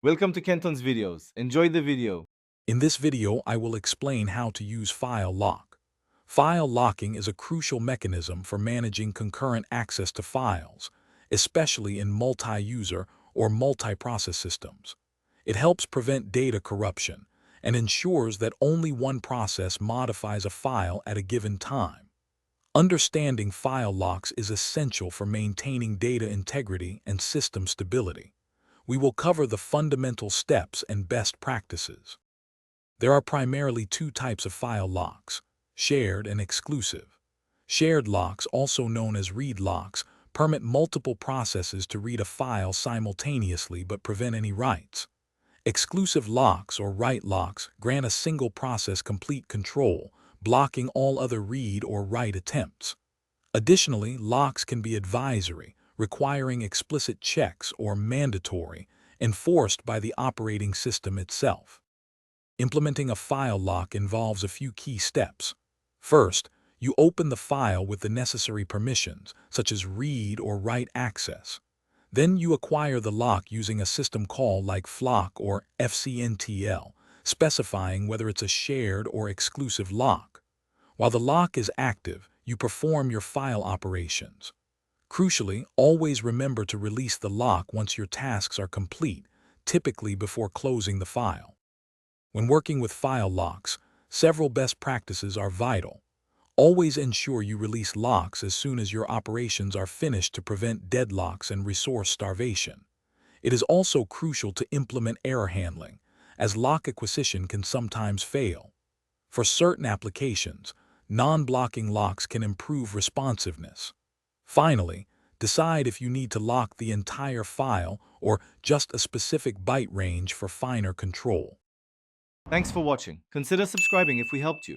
Welcome to Kenton's videos. Enjoy the video. In this video, I will explain how to use file lock. File locking is a crucial mechanism for managing concurrent access to files, especially in multi-user or multi-process systems. It helps prevent data corruption and ensures that only one process modifies a file at a given time. Understanding file locks is essential for maintaining data integrity and system stability. We will cover the fundamental steps and best practices. There are primarily two types of file locks: shared and exclusive. Shared locks, also known as read locks, permit multiple processes to read a file simultaneously but prevent any writes. Exclusive locks, or write locks, grant a single process complete control, blocking all other read or write attempts. Additionally, locks can be advisory, requiring explicit checks, or mandatory, enforced by the operating system itself. Implementing a file lock involves a few key steps. First, you open the file with the necessary permissions, such as read or write access. Then you acquire the lock using a system call like flock or fcntl, specifying whether it's a shared or exclusive lock. While the lock is active, you perform your file operations. Crucially, always remember to release the lock once your tasks are complete, typically before closing the file. When working with file locks, several best practices are vital. Always ensure you release locks as soon as your operations are finished to prevent deadlocks and resource starvation. It is also crucial to implement error handling, as lock acquisition can sometimes fail. For certain applications, non-blocking locks can improve responsiveness. Finally, decide if you need to lock the entire file or just a specific byte range for finer control. Thanks for watching. Consider subscribing if we helped you.